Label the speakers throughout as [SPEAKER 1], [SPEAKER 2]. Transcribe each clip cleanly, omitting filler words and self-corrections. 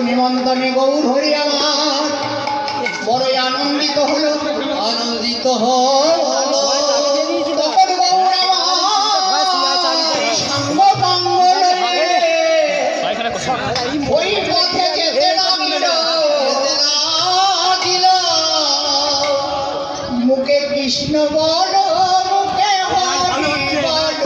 [SPEAKER 1] নিমন্ত্রণে গৌর হরি আমার বড়ই আনন্দিত হলো, আনন্দিত হলো। তখন গৌর আমার সাঙ্গ পাঙ্গ ওই পথে যেতে লাগিল, মুখে কৃষ্ণ বল, মুখে হরি বল,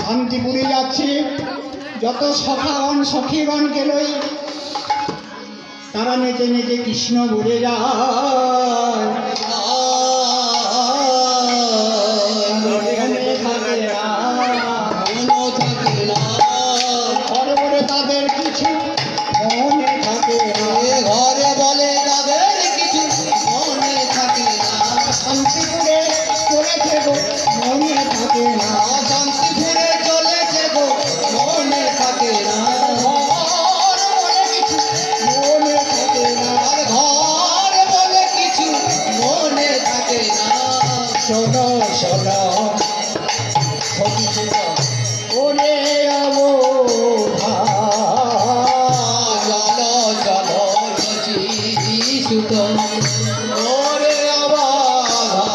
[SPEAKER 1] শান্তিপুরে যাচ্ছি। যত সখাগণ সখীগণকে লই তারা নেচে নেচে কৃষ্ণ ঘুরে যায়। ঘরে বলে তাদের কিছু মনে থাকে না, ঘরে বলে তাদের কিছু মনে থাকে না। শান্তিপুরে চলেছে গো মনে থাকে না, শান্তিপুরে চলেছে গো মনে থাকে না। ঘর বলে কিছু মনে থাকে না, ঘর বলে কিছু শোনো ওরে অবধা চলো চলো সুত ওরে অবধা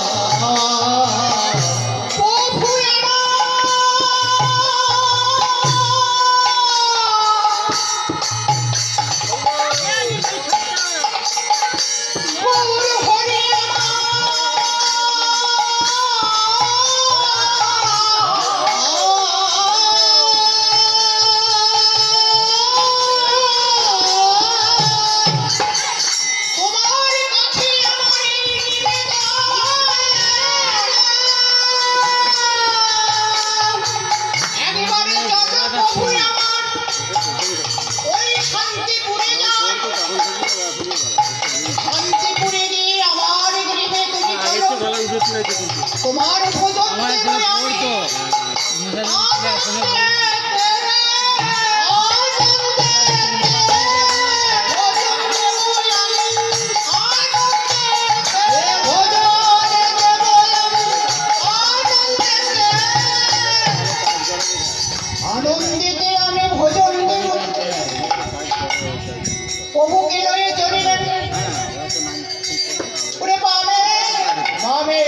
[SPEAKER 1] তোমার আনন্দিতে আমি ভোজন দেব প্রভুকে লয়ে চলিলেন ওরে বামে বামে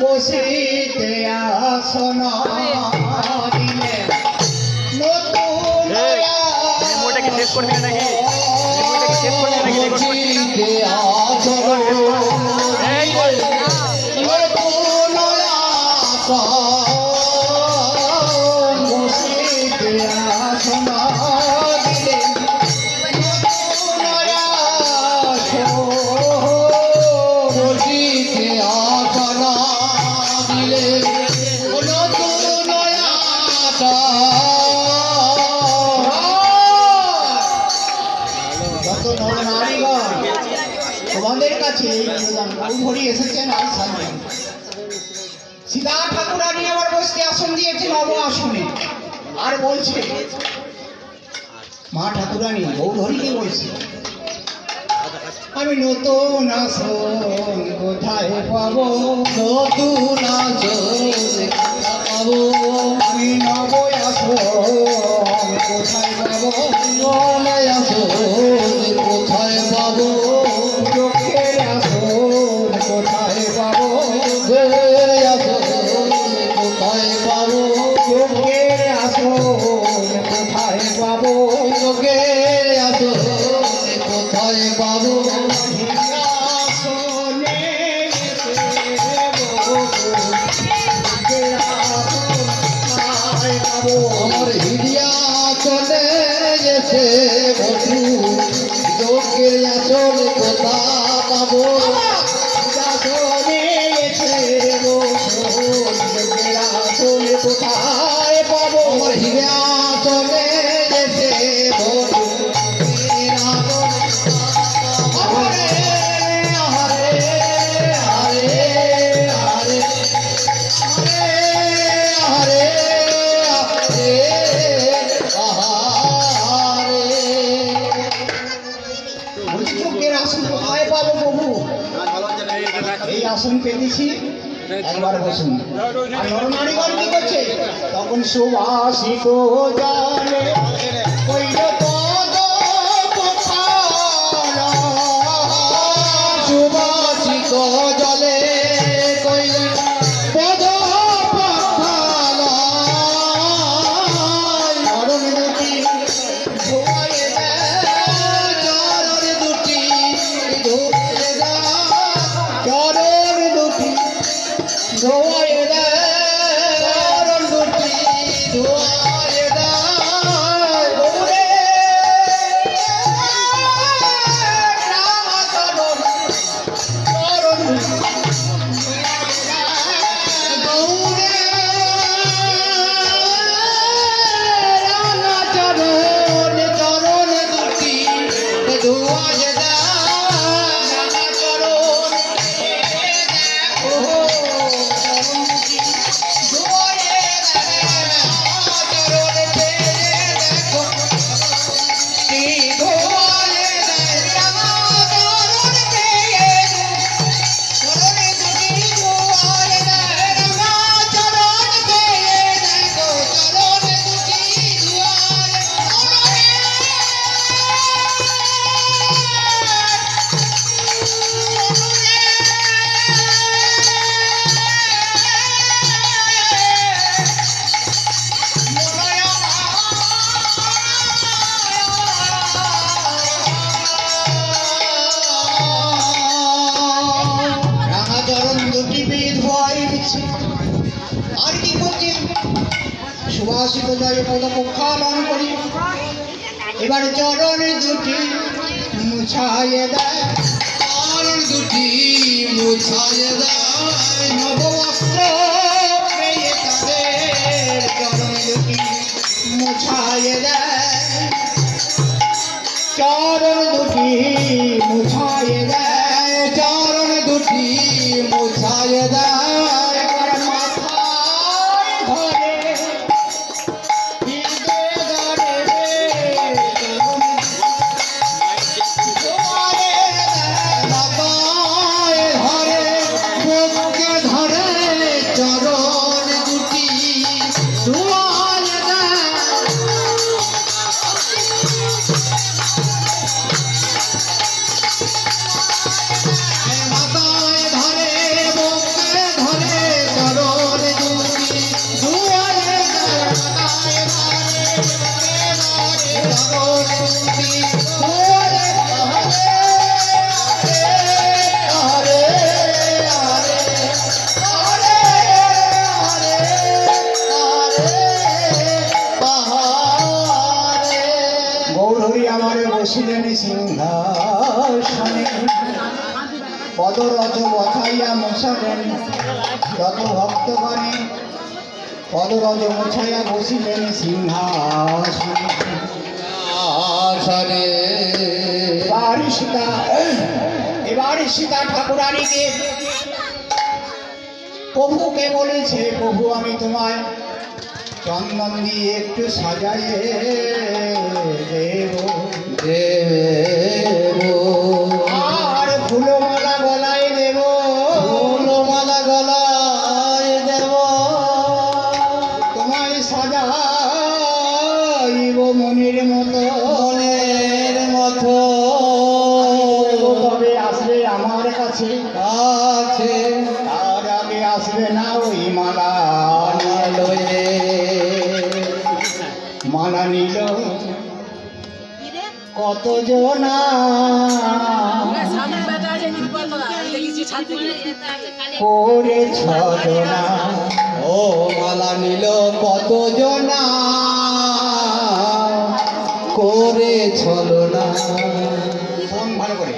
[SPEAKER 1] বসিতে আসন দিলে নতুন
[SPEAKER 2] রিমোটটাকে সেভ করবি নাকি রিমোটটাকে সেভ করবি নাকি
[SPEAKER 1] বসিতে আসন এই নতুন আসন বসিতে আসন দিলে নতুন আসন বসিতে আসন দিলে নতুন যত নারীগণ তোমাদের কাছে ঘড়ি এসেছেন আর সাজবেন সীতা ঠাকুরানী আমার বসতে আসন দিয়েছে নব আসনে আর বলছে মা ঠাকুরানী বৌধরীকে বলছে আমি নতুন আসন কোথায় পাবো নতুন আসন পাবো আমি নব আসন কোথায় পাবো নব আসন কোথায় পাবো চোখের আসন কোথায় পাবো পাবো লোকের আসনে কোথায় পাবো আমার হিরিয়া চলে গেছে বধু লোকের আসনে কোথা পাবো কোথায় পাবো আমার হিরিয়া চলে গেছে বধু আসন পেতেছি একবার বসুন আর নরনারীগণ কি করছে তখন সুবাসিত জলে কইল পদ পখাল সুবাসিত জলে কইল পদ পখাল চরণ দুটি ধোয়ে দেয় চরণ দুটি ধোয়ে দেয় চরণ দুটি ধোয়ে দেয় চরণ দুটি ধোয়ে দেয় গৌরে চরণ দুটি গৌরে চরণ চরণ দুটি ধোয়ে আর কি করছে সুবাসিত জয়ে পদ প্রক্ষালন করি এবার চরণ দুটি মুছায়ে দেয় চরণ দুটি মুছায়ে দেয় নববস্ত্র পেয়ে তাদের চরণ দুটি মুছায়ে দেয় চরণ দুটি মুছায়ে দেয় চরণ দুটি মুছায়ে দেয় বসিলেন সিংহাসনে পদরজ বসাইয়া মোছালেন যত ভক্তগণে পদরজ মোছাইয়া বসিলেন সিংহাসনে এবার সীতা ঠাকুরানীকে প্রভুকে বলেছে প্রভু আমি তোমায় চন্দন দিয়ে একটু সাজাইয়ে দেব আর ফুলমালা গলায় দেব ফুলমালা গলায় দেব তোমায় সাজাইব মনের মতো তবে আসবে আমার কাছে তার আগে আসবে না ওই মালা নিল কত জনা করে ছজনা ও মালা নিল কত জনা করে ছলনা ভালো করে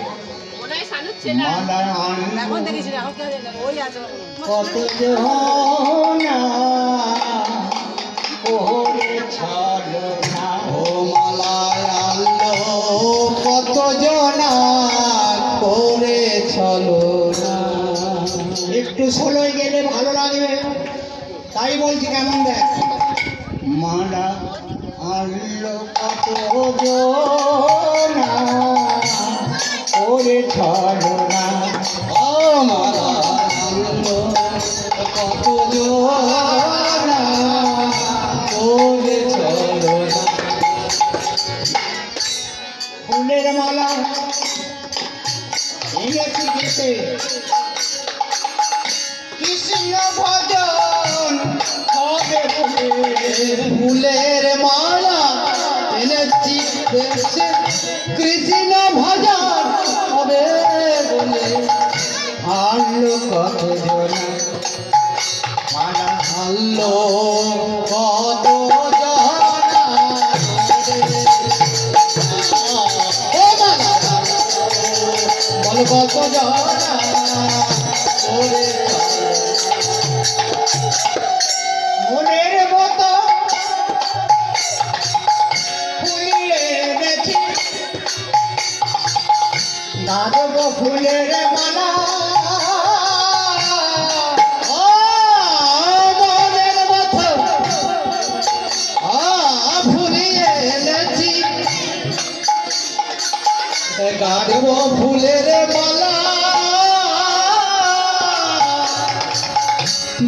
[SPEAKER 1] কত জনা করে ছলনা ও মালায় আনলো কত জনা করে ছলনা। একটু সোলোয় গেলে ভালো লাগবে তাই বলছি, কেমন দেখ। মালা আনলো কত জনা করে ছলনা ও মালা আনলো কত জনা করে ছলনা। ফুলের মালা এনেছি গেতে কৃষ্ণ ভজন হবে ফুলের মালা এনেছি কৃষ্ণ ভজন হবে বলে আনলো কত জনা মালা আনলো কত জনা বল কত জনা করে মনের মতো ফুলেছি গাঁদব ফুলের মালা মনের মতো ফুলিয়ে এনেছি গাঁদব ফুলের মালা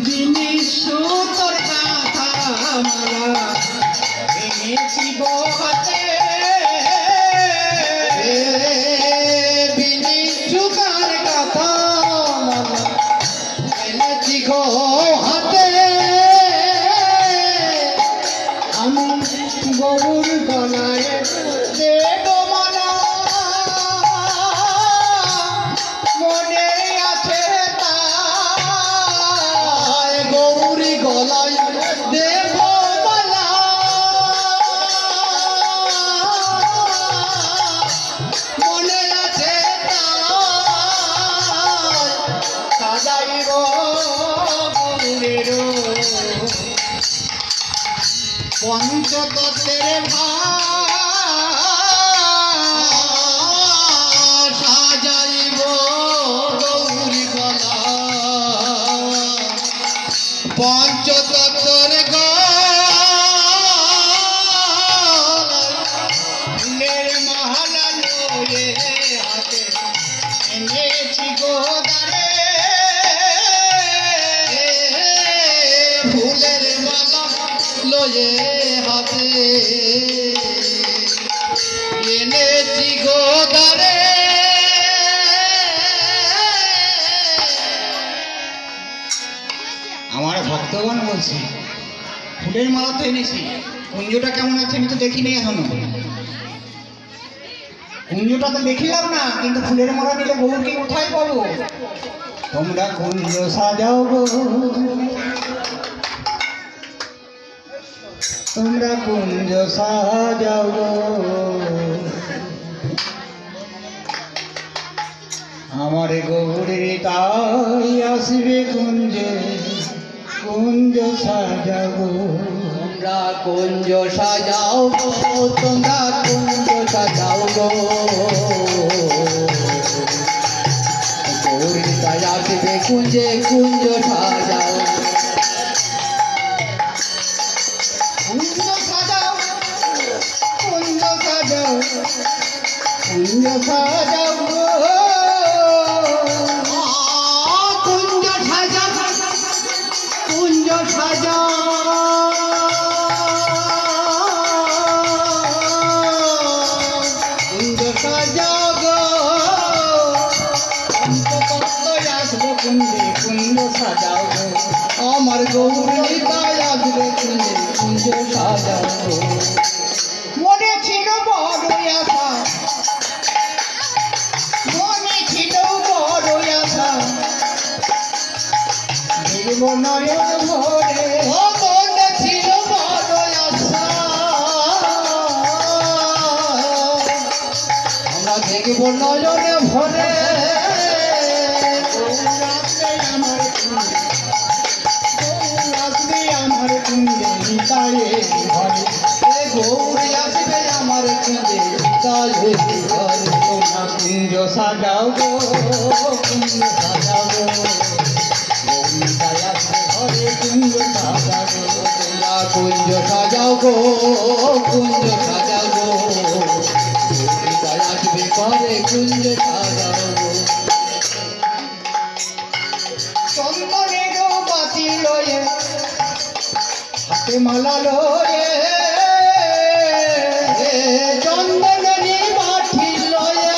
[SPEAKER 1] জিনিস তোর কথা মালা এনেছি বহাতে বিনিশুকার কথা মালা এনেছি গো হাতে আমি গরুর গলায় দেব মালা মনে আছে তাই গৌরী গলায় দেব মালা মনে আছে তাই সাজাইব গৌরীর পঞ্চতত্ত্বের সাজাইব গৌরী গলা পঞ্চতত্ত্বের ফুলের মালা লয়ে হাতে এনেছি গোদারে ফুলের মালা লয়ে হাতে এনেছি গোদারে আমার ভক্তগণ বলছে ফুলের মালা তো এনেছি, কুঞ্জটা কেমন আছে আমি তো দেখিনি এখনো। কুঞ্জটা তো দেখিলাম না, কিন্তু ফুলের মালা নিলে গৌরকে কোথায় পাবো? তোমরা কুঞ্জ সাজাও গো, তোমরা কুঞ্জ সাজাও গো, আমার গৌরী তাই আসবে কুঞ্জে, কুঞ্জ সাজাও গো। তোমরা কুঞ্জ সাজাও গো, তোমরা কুঞ্জ সাজাও গো, গৌরী তাই আসবে কুঞ্জে, কুঞ্জ সাজাও, কুঞ্জ সাজাও, কুঞ্জ সাজাও, কুঞ্জ সাজাও গো, কুঞ্জ সাজাও, কুঞ্জ সাজাও, কুঞ্জ সাজাও গো, আসবে কুঞ্জে, কুঞ্জ সাজাও গো, আমার গৌরী তাই আসবে কুঞ্জে, কুঞ্জ সাজাও গো। মনে ছিল বড় আশা নয়ন ভরে ও মনে ছিল বড় আশা আমরা দেখব নয়নে ভরে আমার কুঞ্জে তারে ঘরে গৌরী আসবে আমার কুঞ্জে তারে ঘরে তোমরা কুঞ্জ সাজাও গো কুঞ্জ সাজাও গো গৌরী তাই আসবে ঘরে কুঞ্জ সাজাও গো তোমরা কুঞ্জ সাজাও গো কুঞ্জ সাজাও গো গৌরী তাই আসবে ঘরে কুঞ্জ সাজাও গো চন্দনের বাতি লয়ে হাতে মালা লয়ে চন্দনেরই বাটি লয়ে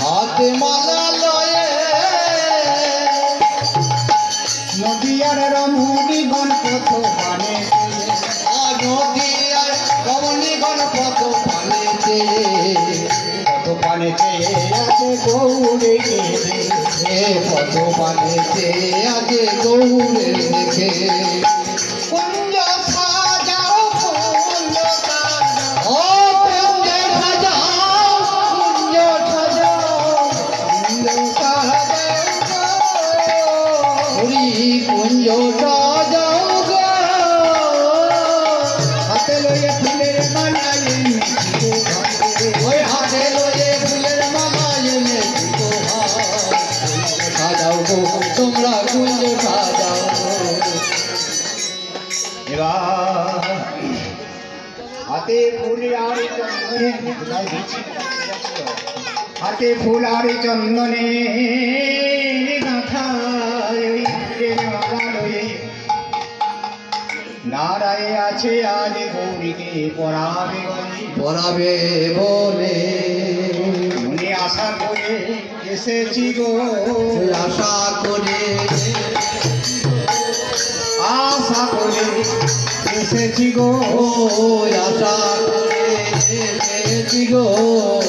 [SPEAKER 1] হাতে মালা লয়ে নদিয়ার রমণীগণ কত পানে নদিয়ার রমণীগণ কত পানেতে কত পানেতে আছে গৌরীকে কত পানেতে আছে গৌরে দেখে কুঞ্জ সাজাও কুঞ্জ সাজাও ও কুঞ্জ সাজাও কুঞ্জ সাজাও কুঞ্জ সাজাও হরি কুঞ্জ সাজাও গো হাতে লয়ে ফুলের মালা এনে ওই হাতে লয়ে ফুলের মালা এনে সাজাও গো তোমরা কুঞ্জ সাজাও এবার হাতে ফুল আর চন্দনে হাতে ফুল আর চন্দনে গাঁথা নারায় আছে আজ গৌরীকে পড়াবে বলে মনে আশা করে এসেছি গো আশা করে এসেছি গো আশা করে এসেছি গো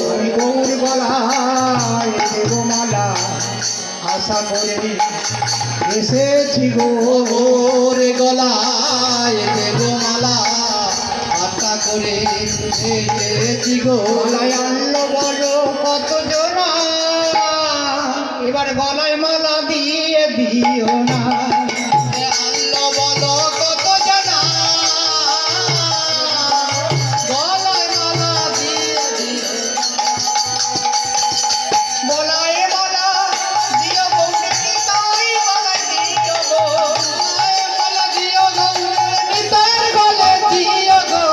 [SPEAKER 1] আমি গৌর গলায় দেব মালা আশা করে এসেছি গো গৌর গলায় দেব মালা আশা করে এসেছি গো গলায় আনলো বলো কত জোড়া এবার গলায় মালা দিয়ে দিও না আনলো বলো কত জোড়া গলায় মালা দিয়ে দিও বলায় মালা দিও গৌরী তাই গলায় দিও গো গলায় মালা দিও গৌরী তাই গলায় দিও গো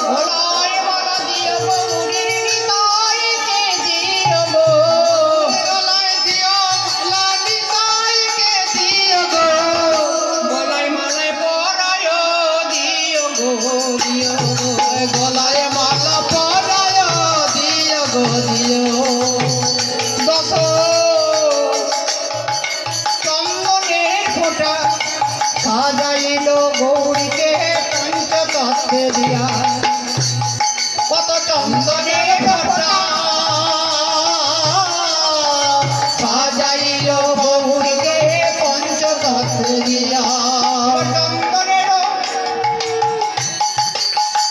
[SPEAKER 1] গলায় মালা দিও গৌরী তাই কে দিও গো গলায় দিও মালা তাই কে দিও গো গলায় মালায় পরায় দিও গো দিও গলায় মালা পরায় দিও গো দিও দশ চন্দনের ফোঁটা সাজাইল গৌরীকে পঞ্চতত্ত্বে দিয়া কত চন্দনের ফোঁটা সাজাইল গৌরীকে পঞ্চতত্ত্বে দিয়া চন্দনের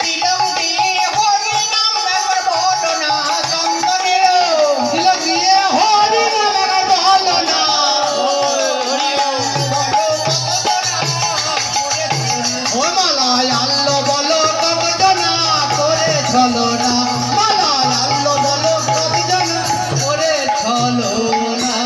[SPEAKER 1] তিলক দিয়ে হরি নাম একবার বলো না চন্দনের তিলক দিয়ে হরি নাম একবার বলো না ও মালায় আনলো বলো কত জনা করে চলো না মালায় আনলো বলো কত জনা করে চলো না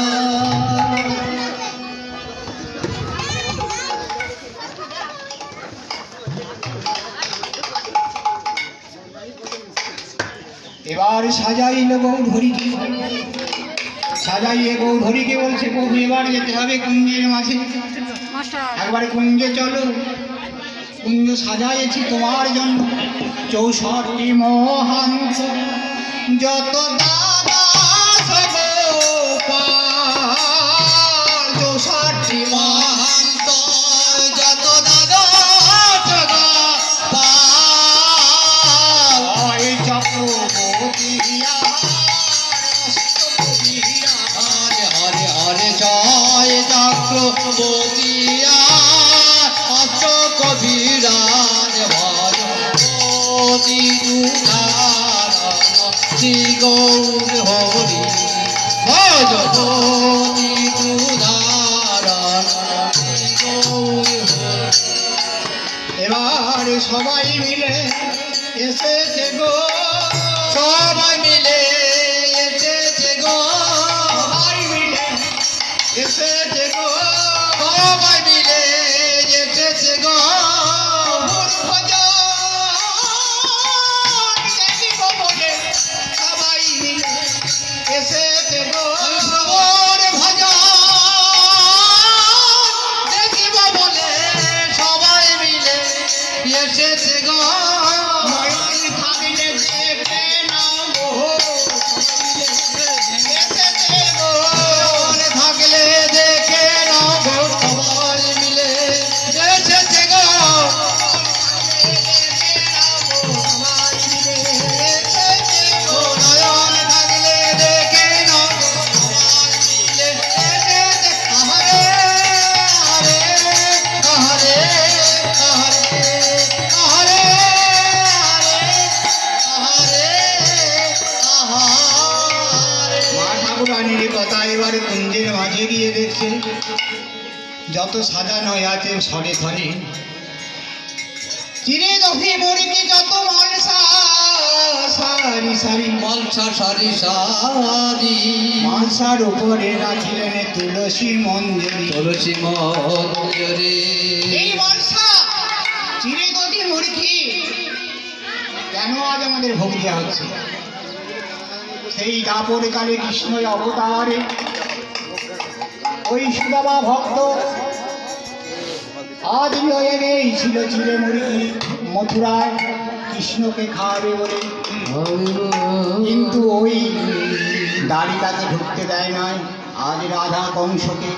[SPEAKER 1] এবার সাজাইল গৌরীকে সাজাইয়ে গৌরীকে বলছে প্রভু এবার যেতে হবে কুঞ্জের মাঝে একবারে কুঞ্জে চলো কুঞ্জ সাজাইছি তোমার জন্য 64টি মহাংস যত দাদা গোপাল 64টি মহাংস যত দাদা গোপাল চক্রবর্তী হরে হরে হরে জয় বতিয়া অষ্ট কবিরাজ ভজপতি তুধারণ শ্রী গৌর হরি ভজপতি তুধারণ শ্রী গৌর হরি।
[SPEAKER 3] এবার সবাই মিলে এসেছে গো,
[SPEAKER 1] সবাই মিলে এসেছে গো,
[SPEAKER 3] সবাই মিলে এসেছে গো,
[SPEAKER 1] সবাই মিলে এসেছে গো,
[SPEAKER 3] প্রভুর ভজন দেখিব বলে সবাই মিলে এসেছে গো,
[SPEAKER 1] প্রভুর ভজন দেখিব বলে সবাই মিলে এসেছে গো,
[SPEAKER 3] নয়ন থাকিলে দেখে নাও গো, এসেছে গো,
[SPEAKER 1] মনে থাকলে দেখে নাও গো, সবাই মিলে এসেছে গো,
[SPEAKER 3] সবাই মিলে এসেছে গো,
[SPEAKER 1] নয়ন থাকলে দেখে নাও গো, সবাই মিলে এসেছে। আহারে আহারে আহারে আহারে আহারে আহারে।
[SPEAKER 3] মা ঠাকুরানীর কথা এবারে কুঞ্জের মাঝে গিয়ে দেখছে যত সাজানো আছে সরে ধরে চিরে দফি মুরগি যত মালসা সারি সারি
[SPEAKER 1] মালসা সারি সারি
[SPEAKER 3] মালসার উপরে রাখিলেন তুলসী মঞ্জরি।
[SPEAKER 1] তুলসী মঞ্জরি
[SPEAKER 3] এই মালসা চিরে দফি মুরগি কেন আজ আমাদের ভোগ দেওয়া হচ্ছে? সেই দাপর কালে কৃষ্ণ অবতারে ওই সুদামা ভক্ত আজ লয়ে গেছিল চিড়ে মুরগি মথুরায় কৃষ্ণকে খাওয়াবে বলে, কিন্তু ওই দাড়িটাকে ঢুকতে দেয় নাই। আজ রাধা কংসকে,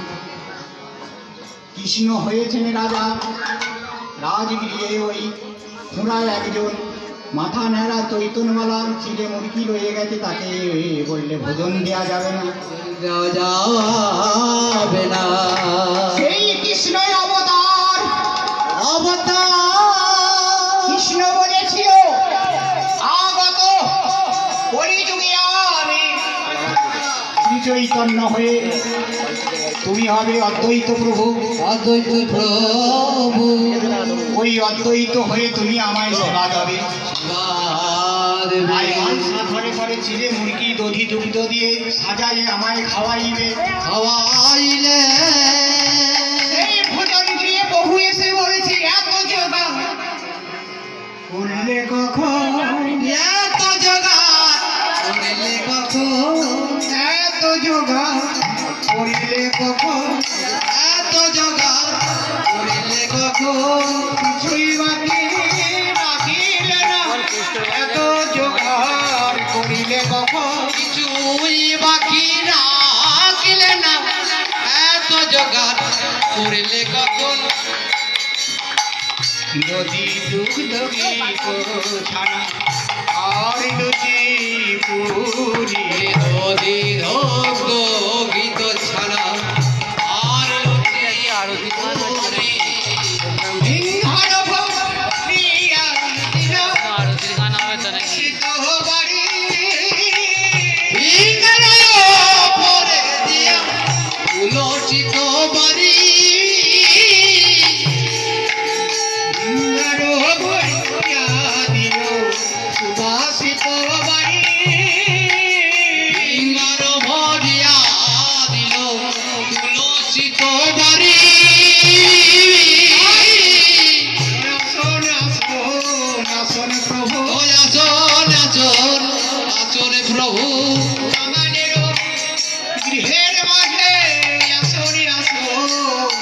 [SPEAKER 3] কৃষ্ণ হয়েছেন রাজা, রাজগৃহে ওই খুঁড়ায় একজন মাথা নেড়া চৈতনওয়ালা চিড়ে মুরগি লয়ে গেছে, তাকে বললে ভোজন দেওয়া যাবে না।
[SPEAKER 1] যাবে না
[SPEAKER 3] সেই কৃষ্ণ অবতার,
[SPEAKER 1] অবতার
[SPEAKER 3] কৃষ্ণ বলেছিল আগত কলিযুগে আমি শ্রী চৈতন্য হয়ে তুমি হবে অদ্বৈত প্রভু।
[SPEAKER 1] অদ্বৈত প্রভু
[SPEAKER 3] ওই অদ্বৈত হয়ে তুমি আমায় সেবা দেবে। তাই মাংসা ঘরে ঘরে চিড়ে মুরগি দধি দুগ্ধ দিয়ে সাজাই আমায় খাওয়াইবে।
[SPEAKER 1] খাওয়াইলে
[SPEAKER 3] এই ভোজন দিয়ে বহু এসে বলেছে এত জোগা করলে কখন,
[SPEAKER 1] এত জোগাড় করিলে কখন,
[SPEAKER 3] এত জোগা করিলে কখন,
[SPEAKER 1] এত জোগাড় করিলে কখন,
[SPEAKER 3] কিছুই বাকি রাখিলে না, এত জোগাড় করিলে কখন,
[SPEAKER 1] কিছুই বাকি রাখিলে না, এত জোগাড় করিলে কখন,
[SPEAKER 3] নদী দুগ্ধ গীত ছাড়া আর লুচি পুরি,
[SPEAKER 1] নদী দগ্ধ গীত ছাড়া আর লুচি পুরি।
[SPEAKER 3] সিংহার ভক্তিয়া দিল শীত বাড়ি,
[SPEAKER 1] ইংরেজ পরে দিয়া তুলসিত বাড়ি,
[SPEAKER 3] সিংহার ভক্তিয়া দিল সুবাসিত বাড়ি,
[SPEAKER 1] ইঙ্গার ভরিয়া দিল তুলসিত বাড়ি।
[SPEAKER 3] আসন আসন আসন প্রভু
[SPEAKER 1] ও আসন আসন আসন প্রভু,
[SPEAKER 3] আমাদের গৃহের মাঝে আসন আসন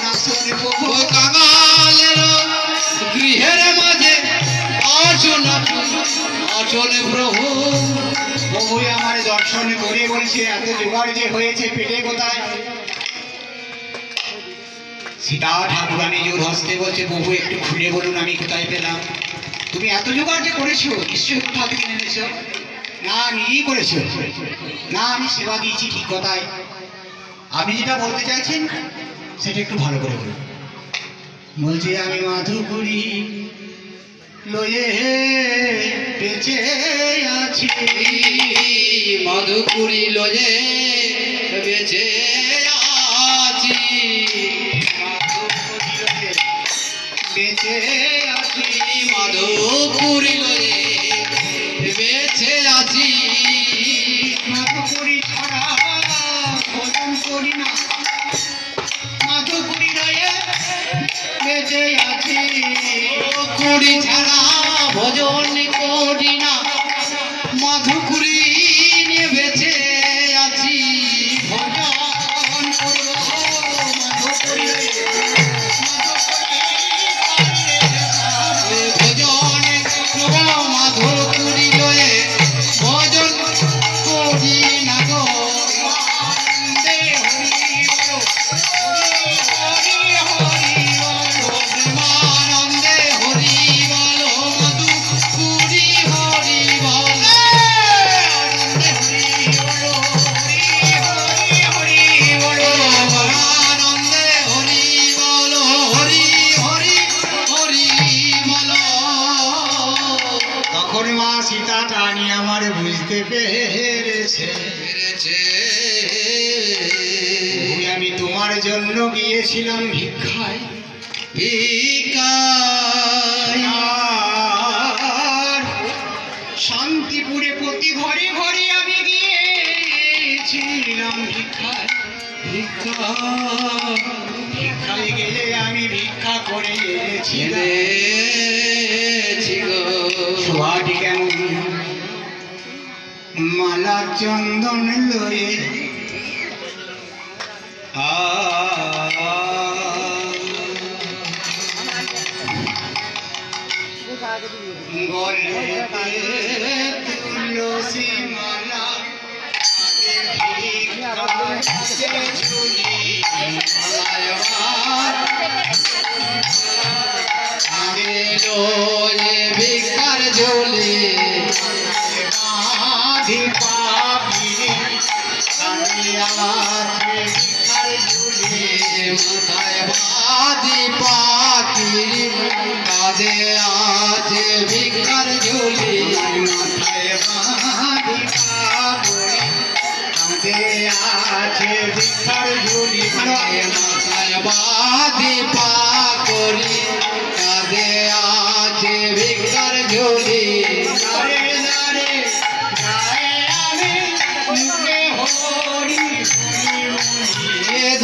[SPEAKER 3] আসন প্রভু,
[SPEAKER 1] ও কাঙালের গৃহের মাঝে আসন আসন প্রভু।
[SPEAKER 3] প্রভু আমার দর্শন করে বলছে এত জোগাড় যে হয়েছে পেটে কোথায়? সীতা ঠাকুরানী জোর হস্তে বলছে প্রভু একটু খুলে বলুন আমি কোথায় পেলাম? তুমি এত জোগাড় যে করেছো নিশ্চয়ই কোথা থেকে এনেছো? না নিজেই করেছো? না আমি সেবা দিয়েছি ঠিক কথাই। আপনি যেটা বলতে চাইছেন সেটা একটু ভালো করে বলি। বলছি আমি মাধুপুরি লয়ে বেঁচে আছি,
[SPEAKER 1] মধুপুরি লয়ে বেঁচে আছি,
[SPEAKER 3] বেঁচে আছি,
[SPEAKER 1] মধুপুরি লয়ে বেঁচে আছি।
[SPEAKER 3] মাধুপুরি ছাড়া ভোজন করি না, মাধুপুরি লয়ে বেঁচে আছি,
[SPEAKER 1] কুড়ি ছাড়া ভোজন করি না, মধুপুরি নিয়ে বেঁচে আছি।
[SPEAKER 3] ভোজন করব মাধুপুরি লয়ে,
[SPEAKER 1] ভোজন করব মধুপুরি লয়ে, ভোজন করি না গো। প্রেমানন্দে হরি বলো, মধুপুরি হরি বলো, প্রেমানন্দে হরি বলো, হরি হরি হরি বলো।
[SPEAKER 3] তখন মা সীতা টানি আমার বুঝতে পেরেছে, ওই আমি তোমার জন্য গিয়েছিলাম ভিক্ষায়, আর শান্তিপুরে প্রতি ঘরে ঘরে আমি গিয়েছিলাম ভিক্ষায়, ভিক্ষায় গেলে আমি ভিক্ষা করে এনেছিলাম সোহাটি কেমন মালা চন্দন লয়ে, গলে তুলসী মালা ঝুলি
[SPEAKER 1] ভিক্ষার ঝোলি
[SPEAKER 3] বাঁধি পাপিরে ভিক্ষার ঝুলি,
[SPEAKER 1] মাথায় বাজি পাখির কাঁধে আছে ভিক্ষার ঝুলি,
[SPEAKER 3] মাথায় বাঁধি পাপড়ি কাঁধে আছে ভিক্ষার ঝুলি,
[SPEAKER 1] মাথায় বাজি পাকড়ি কাঁধে আছে ভিক্ষার ঝুলি।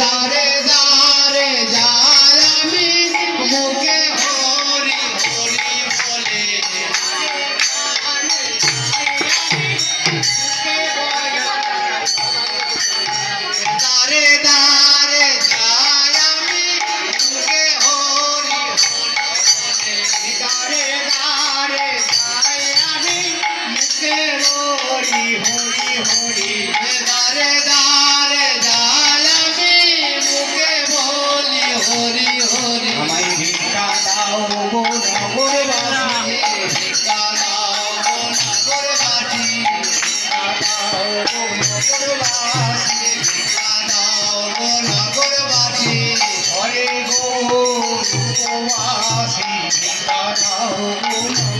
[SPEAKER 3] দাঁড়ে দাঁড়ে গায়ে আমি মুখে হরি
[SPEAKER 1] দাঁড়ে দাঁড়ে যায় আমি মুখে হরি হরি বলে, দাঁড়ে দাঁড়ে যায় আমি মুখে হরি হরি বলে,
[SPEAKER 3] দাঁড়ে দাঁড়ে গায়ে আমি মুখে হরি হরি হরি,
[SPEAKER 1] দাঁড়ে দাঁড়ে যায় আমি মুখে বলি হরি হরি।
[SPEAKER 3] আমায় ভিক্ষা দাও গো নগরবাসী,
[SPEAKER 1] ভিক্ষা দাও গো নগরবাসী,
[SPEAKER 3] দাও গো নগরবাসী,
[SPEAKER 1] ভিক্ষা দাও গো নগরবাসী,
[SPEAKER 3] হরে গো উপবাসী, ভিক্ষা দাও গো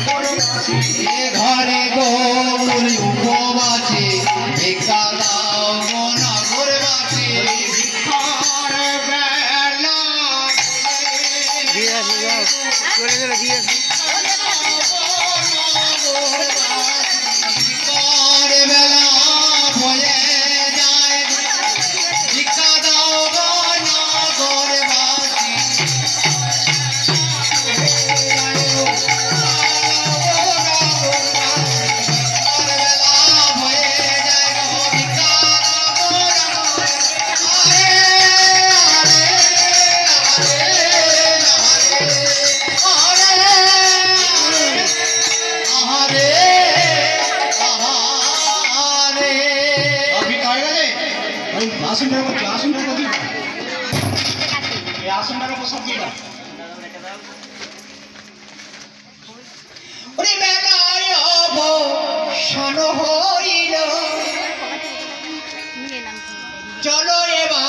[SPEAKER 3] নগরবাসী,
[SPEAKER 1] এ ঘরে গৌর উপবাসী, ভিক্ষা দাও গো নগরবাসী।
[SPEAKER 3] ভিক্ষার বেলা
[SPEAKER 1] ভিক্ষার বেলা বয়ে যায়, ভিক্ষা দাও গো নগরবাসী,
[SPEAKER 3] আসনটার উপর আসনটার উপর দিই, এই আসনটার উপর সব দিয়ে দাও। ওরে বেলায় অবসান হইল, চলো এবার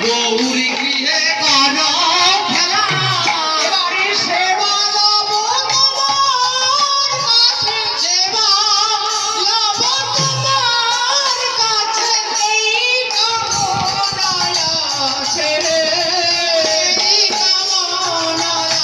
[SPEAKER 1] গৌরী গৃহে কান খেলা এবারে সেবা লব তোমার কাছে সেবা লব তোমার কাছে এই কামনায় আছে রে এই কামনায়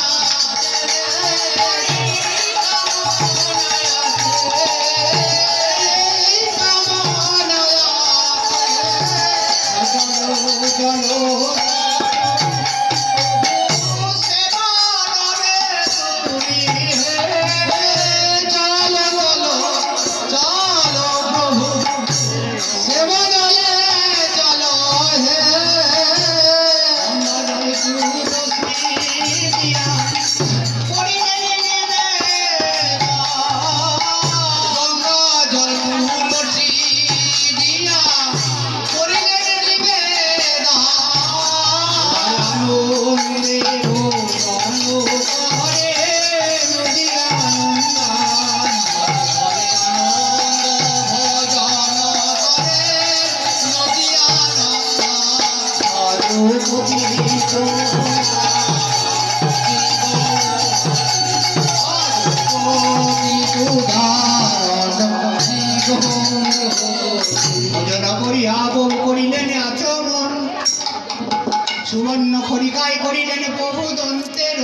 [SPEAKER 1] সুবর্ণ খড়িকায় করিলেন প্রভু দন্তের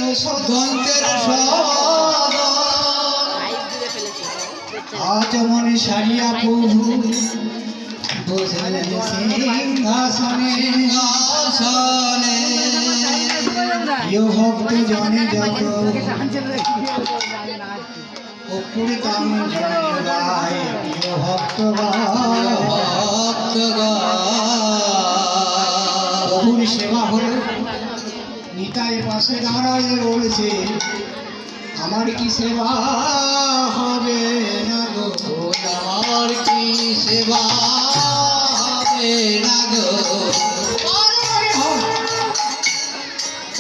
[SPEAKER 1] দন্তের আচমনে সারিয়া প্রভু বসলেন সিংহাসনে সিংহাসনে ইয় ভক্ত জনে যত অপুরিতাম জনে গায় ইয় ভক্ত প্রভুর সেবা হলো নিতাই পাশে দাঁড়ায় বলছে আমার কি সেবা হবে না গো আমার কি সেবা হবে না গো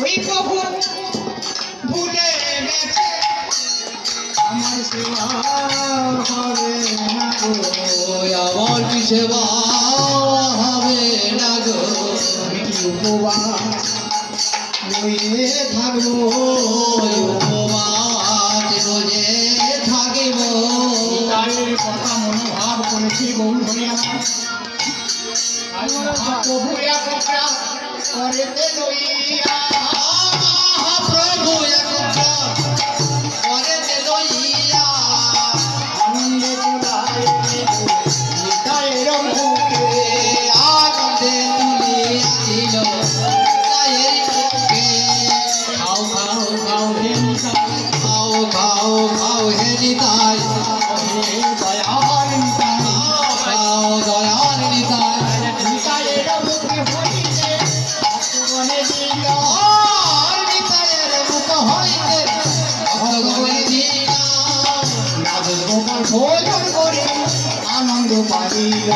[SPEAKER 1] ওই প্রভু ভুলে গেছে আমার সেবা হবে না গো আমার কি সেবা হবে না গো আমি কি উপবাস রয়ে থাকবো উপবাস রয়ে থাকিব তাদের কথা মনোভাব করেছি বহু ধরে প্রভু একতা করেতে লইয়া মহাপ্রভু একতা করেতে লইয়া আনন্দে তুলায় নিতায়ের মুখে আনন্দে তুলিয়াছিল নিতায়ের মুখে খাও খাও খাও হে নিতাই খাও খাও খাও হে নিতাই দয়াল নিতাই খাও দয়াল নিতাই নিতায়ের মুখে হইতে ভগবানে দিল নিতায়ের মুখ হইতে ভগবানে দিল নাদ গোপাল ভোজন করে আনন্দ পাইল